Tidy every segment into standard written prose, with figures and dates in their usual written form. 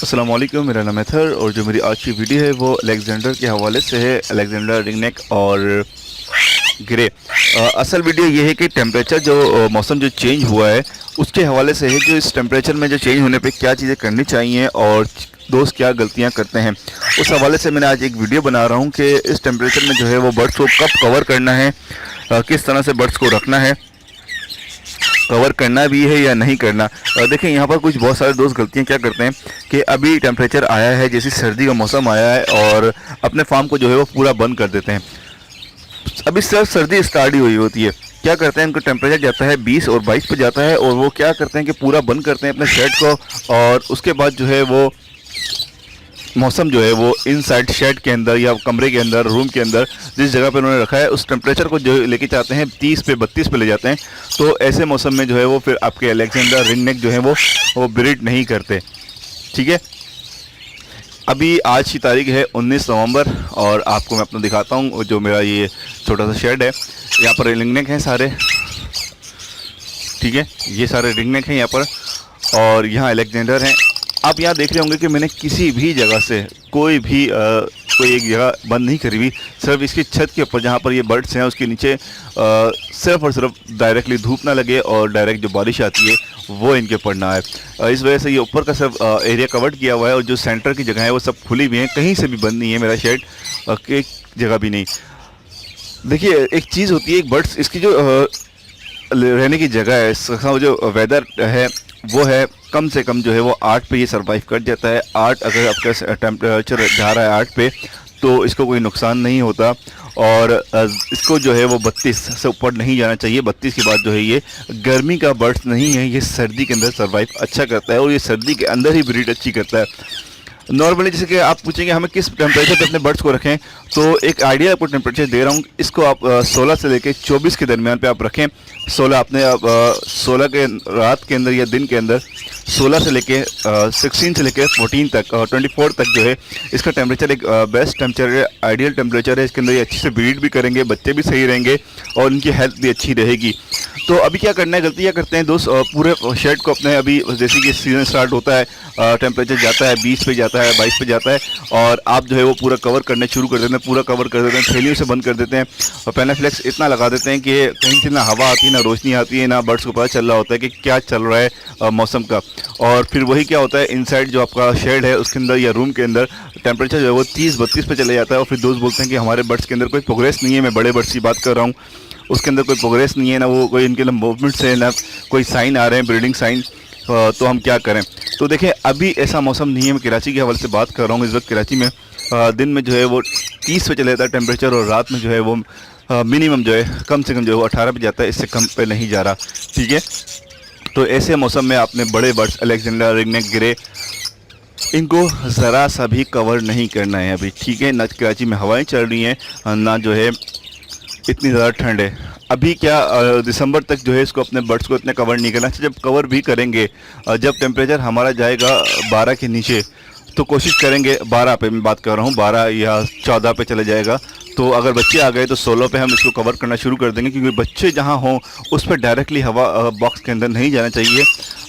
अस्सलाम वालेकुम, मेरा नाम है थर और जो मेरी आज की वीडियो है वो अलेक्जेंडर के हवाले से है। अलेक्जेंडर रिंगनेक और ग्रे। असल वीडियो ये है कि टेम्परेचर जो मौसम जो चेंज हुआ है उसके हवाले से है। जो इस टेम्परेचर में जो चेंज होने पे क्या चीज़ें करनी चाहिए और दोस्त क्या गलतियां करते हैं, उस हवाले से मैंने आज एक वीडियो बना रहा हूं कि इस टेम्परेचर में जो है वो बर्ड्स को कब कवर करना है, किस तरह से बर्ड्स को रखना है, कवर करना भी है या नहीं करना। देखें यहाँ पर कुछ बहुत सारे दोस्त गलतियाँ क्या करते हैं कि अभी टेम्परेचर आया है, जैसी सर्दी का मौसम आया है और अपने फार्म को जो है वो पूरा बंद कर देते हैं। अभी सिर्फ सर्दी स्टार्ट ही हुई होती है, क्या करते हैं, उनको टेम्परेचर जाता है 20 और 22 पे जाता है और वो क्या करते हैं कि पूरा बंद करते हैं अपने शेड को। और उसके बाद जो है वो मौसम जो है वो इनसाइड शेड के अंदर या कमरे के अंदर, रूम के अंदर जिस जगह पे उन्होंने रखा है उस टेम्परेचर को जो लेके चाहते हैं 30 पे 32 पे ले जाते हैं। तो ऐसे मौसम में जो है वो फिर आपके अलेक्जेंडर रिंगनेक जो है वो ब्रीड नहीं करते। ठीक है, अभी आज की तारीख है 19 नवंबर और आपको मैं अपना दिखाता हूँ जो मेरा ये छोटा सा शेड है। यहाँ पर रिंगनेक हैं सारे, ठीक है, ये सारे रिंगनेक हैं यहाँ पर और यहाँ अलेक्जेंडर हैं। आप यहाँ देख रहे होंगे कि मैंने किसी भी जगह से कोई एक जगह बंद नहीं करी हुई, सिर्फ इसकी छत के ऊपर जहाँ पर ये बर्ड्स हैं उसके नीचे सिर्फ और सिर्फ डायरेक्टली धूप ना लगे और डायरेक्ट जो बारिश आती है वो इनके ऊपर ना आए। इस वजह से ये ऊपर का सब एरिया कवर्ड किया हुआ है और जो सेंटर की जगह है वो सब खुली हुई है, कहीं से भी बंद नहीं है मेरा शेड, एक जगह भी नहीं। देखिए एक चीज़ होती है, एक बर्ड्स इसकी जो रहने की जगह है, इसका जो वेदर है वो है कम से कम जो है वो 8 पे ये सरवाइव कर जाता है। 8 अगर आपका टेम्परेचर जा रहा है 8 पे तो इसको कोई नुकसान नहीं होता और इसको जो है वो 32 से ऊपर नहीं जाना चाहिए। 32 के बाद जो है ये गर्मी का बर्ड्स नहीं है, ये सर्दी के अंदर सरवाइव अच्छा करता है और ये सर्दी के अंदर ही ब्रीड अच्छी करता है। नॉर्मली जैसे कि आप पूछेंगे हमें किस टेम्परेचर पे अपने बर्ड्स को रखें, तो एक आइडिया आपको टेम्परेचर दे रहा हूँ। इसको आप 16 से लेकर 24 के दरमियान पे आप रखें। 16 आपने 16 के रात के अंदर या दिन के अंदर 16 से लेके 16 से लेके 14 तक 24 तक जो है इसका टेम्परेचर एक बेस्ट टेम्परेचर है, आइडियल टेम्परेचर है। इसके अंदर ये अच्छे से ब्रीड भी करेंगे, बच्चे भी सही रहेंगे और इनकी हेल्थ भी अच्छी रहेगी। तो अभी क्या करना है, गलती क्या करते हैं दोस्त, पूरे शेड को अपने अभी जैसे कि सीज़न स्टार्ट होता है, टेम्परेचर जाता है 20 पे जाता है, 22 पे जाता है और आप जो है वो पूरा कवर करने शुरू कर देते हैं, पूरा कवर कर देते हैं, थैलियों से बंद कर देते हैं और पैनाफ्लेक्स इतना लगा देते हैं कि कहीं से ना हवा आती है, ना रोशनी आती है, ना बर्ड्स को पता चल रहा होता है कि क्या चल रहा है मौसम का। और फिर वही क्या होता है, इनसाइड जो आपका शेड है उसके अंदर या रूम के अंदर टेम्परेचर जो है वो 30-32 पे चले जाता है और फिर दोस्त बोलते हैं कि हमारे बर्ड्स के अंदर कोई प्रोग्रेस नहीं है। मैं बड़े बर्ड्स की बात कर रहा हूँ, उसके अंदर कोई प्रोग्रेस नहीं है, ना वो कोई इनके मूवमेंट्स है, ना कोई साइन आ रहे हैं ब्रीडिंग साइन। तो हम क्या करें। तो देखें अभी ऐसा मौसम नहीं है, मैं कराची के हवाले से बात कर रहा हूँ। इस वक्त कराची में दिन में जो है वो 30 पे चले जाता है टेम्परेचर और रात में जो है वो मिनिमम जो है कम से कम जो है वो 18 पे जाता है, इससे कम पे नहीं जा रहा। ठीक है, तो ऐसे मौसम में आपने बड़े बर्ड्स अलेक्जेंडर रिंगनेक ग्रे इनको ज़रा सा भी कवर नहीं करना है अभी। ठीक है, ना कराची में हवाएं चल रही हैं, ना जो है इतनी ज़्यादा ठंड है। अभी क्या दिसंबर तक जो है इसको अपने बर्ड्स को इतने कवर नहीं करना चाहिए। जब कवर भी करेंगे, जब टेम्परेचर हमारा जाएगा 12 के नीचे तो कोशिश करेंगे, 12 पे मैं बात कर रहा हूँ, 12 या 14 पे चले जाएगा तो अगर बच्चे आ गए तो 16 पे हम इसको कवर करना शुरू कर देंगे, क्योंकि बच्चे जहाँ हों उस पर डायरेक्टली हवा बॉक्स के अंदर नहीं जाना चाहिए।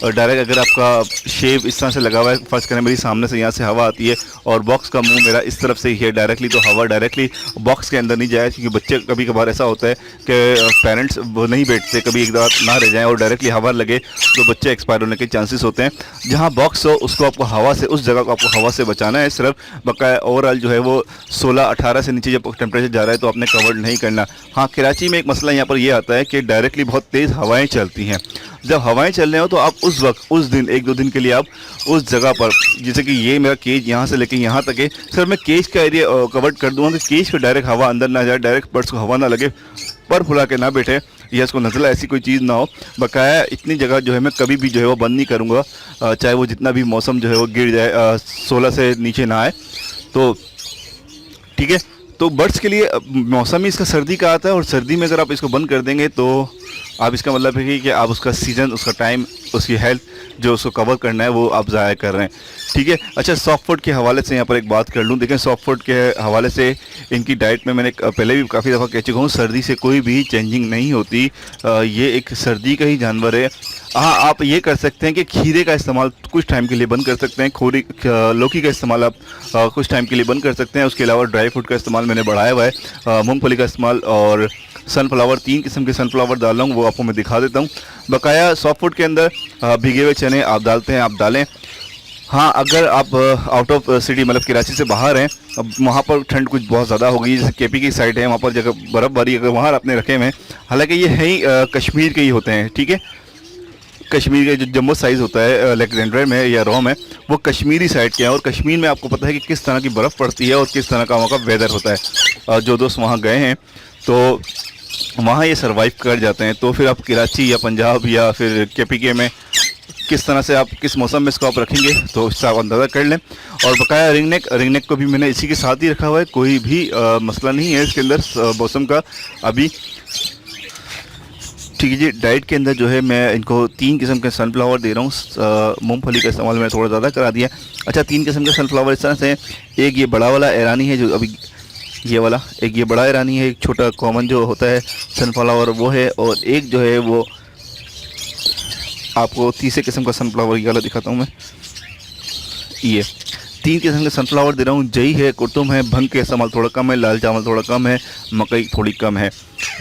और डायरेक्ट अगर आपका शेव इस तरह से लगा हुआ है, फर्ज करें मेरी सामने से यहाँ से हवा आती है और बॉक्स का मुंह मेरा इस तरफ से ही है डायरेक्टली, तो हवा डायरेक्टली बॉक्स के अंदर नहीं जाए। क्योंकि बच्चे कभी कभार ऐसा होता है कि पेरेंट्स वो नहीं बैठते, कभी एक बार ना रह जाएँ और डायरेक्टली हवा लगे तो बच्चे एक्सपायर होने के चांसेस होते हैं। जहाँ बॉक्स हो उसको आपको हवा से, उस जगह को आपको हवा से बचाना है सिर्फ। बकाया ओवरऑल जो है वो 16-18 से नीचे जब टेम्परेचर जा रहा है तो आपने कवर नहीं करना। हाँ, कराची में एक मसला यहाँ पर ये आता है कि डायरेक्टली बहुत तेज़ हवाएं चलती हैं। जब हवाएं चल रही हो तो आप उस वक्त, उस दिन, 1-2 दिन के लिए आप उस जगह पर, जैसे कि ये मेरा केज यहाँ से लेके यहाँ तक है, सर मैं केज का एरिया कवर कर दूँगा कि केज पे डायरेक्ट हवा अंदर ना जाए, डायरेक्ट बर्ड्स को हवा ना लगे, पर फुला के ना बैठे या इसको नज़ला ऐसी कोई चीज़ ना हो। बकाया इतनी जगह जो है मैं कभी भी जो है वो बंद नहीं करूँगा, चाहे वो जितना भी मौसम जो है वो गिर जाए, 16 से नीचे ना आए तो ठीक है। तो बर्ड्स के लिए मौसम ही इसका सर्दी का आता है और सर्दी में अगर आप इसको बंद कर देंगे तो आप इसका मतलब है कि आप उसका सीज़न, उसका टाइम, उसकी हेल्थ जो उसको कवर करना है वो आप ज़ाया कर रहे हैं, ठीक है। अच्छा, सॉफ्ट फूड के हवाले से यहाँ पर एक बात कर लूँ। देखें, सॉफ्ट फूड के हवाले से इनकी डाइट में मैंने पहले भी काफ़ी दफ़ा कह चुका हूँ, सर्दी से कोई भी चेंजिंग नहीं होती। ये एक सर्दी का ही जानवर है। हाँ, आप ये कर सकते हैं कि खीरे का इस्तेमाल कुछ टाइम के लिए बंद कर सकते हैं, लौकी का इस्तेमाल आप कुछ टाइम के लिए बंद कर सकते हैं। उसके अलावा ड्राई फ्रूट का इस्तेमाल मैंने बढ़ाया हुआ है, मूंगफली का इस्तेमाल और सनफ्लावर, 3 किस्म के सनफ्लावर डाल रहा हूँ, वो आपको मैं दिखा देता हूँ। बकाया सॉफ्ट फूड के अंदर भीगे हुए चने आप डालते हैं, आप डालें। हाँ, अगर आप आउट ऑफ सिटी मतलब कराची से बाहर हैं, अब वहाँ पर ठंड कुछ बहुत ज़्यादा होगी, जैसे केपी की साइड है, वहाँ पर जगह बर्फ़बारी अगर वहाँ आपने रखे हुए हैं, हालांकि ये है ही कश्मीर के ही होते हैं, ठीक है। कश्मीर का जो जम्बो साइज़ होता है अलेक्जेंडर में या रोम में, वो कश्मीरी साइड के हैं। और कश्मीर में आपको पता है कि किस तरह की बर्फ़ पड़ती है और किस तरह का वहाँ का वेदर होता है। जो दोस्त वहाँ गए हैं तो वहाँ ये सर्वाइव कर जाते हैं। तो फिर आप कराची या पंजाब या फिर केपीके में किस तरह से आप किस मौसम में इसको आप रखेंगे तो इसका आप अंदाज़ा कर लें। और बकाया रिंग नेक को भी मैंने इसी के साथ ही रखा हुआ है, कोई भी मसला नहीं है इसके अंदर मौसम का अभी, ठीक है जी। डाइट के अंदर जो है मैं इनको 3 किस्म के सनफ्लावर दे रहा हूँ। मूंगफली का इस्तेमाल मैंने थोड़ा ज़्यादा करा दिया। अच्छा, 3 किस्म के सनफ्लावर इस तरह से, एक ये बड़ा वाला ईरानी है जो अभी ये वाला, एक ये बड़ा ईरानी है, एक छोटा कॉमन जो होता है सनफ्लावर वो है, और एक जो है वो आपको तीसरे किस्म का सनफ्लावर ये वाला दिखाता हूँ मैं। ये 3 किस्म के सनफ्लावर दे रहा हूँ। जई है, कुर्तुम है, भंग के इस्तेमाल थोड़ा कम है, लाल चावल थोड़ा कम है, मकई थोड़ी कम है,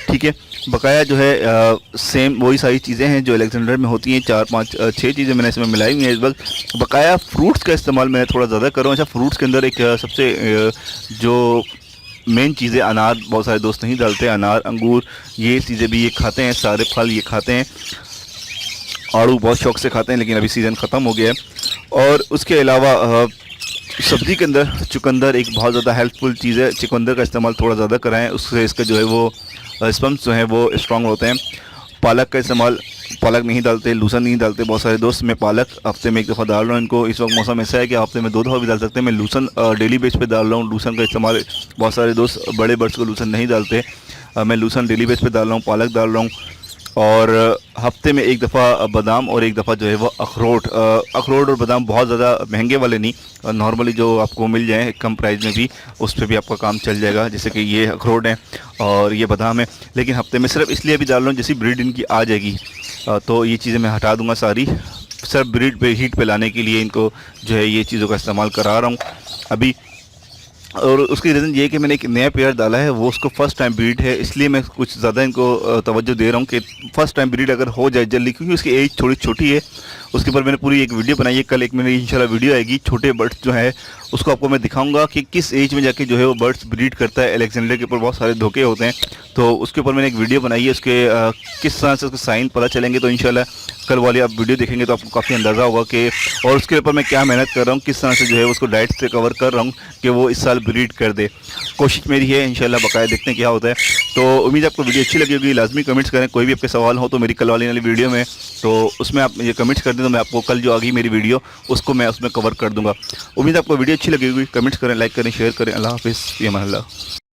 ठीक है। बकाया जो है सेम वही सारी चीज़ें हैं जो अलेक्जेंडर में होती हैं, 4 5 6 चीज़ें मैंने इसमें मिलाई हुई हैं इस वक्त। बकाया फ्रूट्स का इस्तेमाल मैं थोड़ा ज़्यादा कर रहा हूँ। अच्छा, फ्रूट्स के अंदर एक सबसे जो मेन चीज़ें, अनार बहुत सारे दोस्त नहीं डालते, अनार, अंगूर, ये चीज़ें भी ये खाते हैं, सारे फल ये खाते हैं। आड़ू बहुत शौक से खाते हैं, लेकिन अभी सीज़न ख़त्म हो गया है। और उसके अलावा सब्ज़ी के अंदर चुकंदर एक बहुत ज़्यादा हेल्पफुल चीज़ है, चुकंदर का इस्तेमाल थोड़ा ज़्यादा कराएं, उससे इसका जो है वो स्पम्स जो हैं वो स्ट्रॉन्ग होते हैं। पालक का इस्तेमाल, पालक नहीं डालते, लूसन नहीं डालते बहुत सारे दोस्त, मैं पालक हफ्ते में 1 दफ़ा डाल रहा हूँ इनको। इस वक्त मौसम ऐसा है कि हफ्ते में 2 दफ़ा भी डाल सकते हैं। मैं लूसन डेली बेस पे डाल रहा हूँ। लूसन का इस्तेमाल बहुत सारे दोस्त बड़े बर्ड्स को लूसन नहीं डालते, मैं लूसन डेली बेस पे डाल रहा हूँ, पालक डाल रहा हूँ। और हफ्ते में 1 दफ़ा बादाम और 1 दफ़ा जो है वो अखरोट। अखरोट और बादाम बहुत ज़्यादा महंगे वाले नहीं, नॉर्मली जो आपको मिल जाए कम प्राइस में भी, उस पर भी आपका काम चल जाएगा। जैसे कि ये अखरोट हैं और ये बादाम है, लेकिन हफ्ते में सिर्फ इसलिए भी डाल रहा हूँ जैसी ब्रीड इनकी आ जाएगी तो ये चीज़ें मैं हटा दूँगा सारी, सिर्फ ब्रीड पे हीट पे लाने के लिए इनको जो है ये चीज़ों का इस्तेमाल करा रहा हूँ अभी। और उसकी रीज़न ये है कि मैंने एक नया पेयर डाला है, वो उसको फ़र्स्ट टाइम ब्रीड है, इसलिए मैं कुछ ज़्यादा इनको तवज्जो दे रहा हूँ कि फ़र्स्ट टाइम ब्रीड अगर हो जाए जल्दी, क्योंकि उसकी एज थोड़ी छोटी है। उसके ऊपर मैंने पूरी एक वीडियो बनाई है, कल एक मेरी इंशाल्लाह वीडियो आएगी, छोटे बर्ड्स जो है उसको आपको मैं दिखाऊंगा कि किस एज में जाके जो है वो बर्ड्स ब्रीड करता है। अलेक्जेंडर के ऊपर बहुत सारे धोखे होते हैं, तो उसके ऊपर मैंने एक वीडियो बनाई है, उसके किस तरह से उसके साइन पता चलेंगे। तो इंशाल्लाह कल वाली आप वीडियो देखेंगे तो आपको काफ़ी अंदाज़ा होगा कि और उसके ऊपर मैं क्या मेहनत कर रहा हूँ, किस तरह से जो है उसको डाइट से कवर कर रहा हूँ कि वो इस साल ब्रीड कर दे। कोशिश मेरी है इंशाल्लाह, बकाया देखते हैं क्या होता है। तो उम्मीद है आपको वीडियो अच्छी लगी होगी। लाजमी कमेंट्स करें, कोई भी आपके सवाल हो तो मेरी कल वाली वीडियो में तो उसमें आप ये कमेंट्स कर दें, तो मैं आपको कल जो आ गई मेरी वीडियो उसको मैं उसमें कवर कर दूँगा। उम्मीद है आपको वीडियो अच्छी लगी होगी। कमेंट्स करें, लाइक करें, शेयर करें। अल्लाह हाफ़िज़, फ़ी अमान अल्लाह।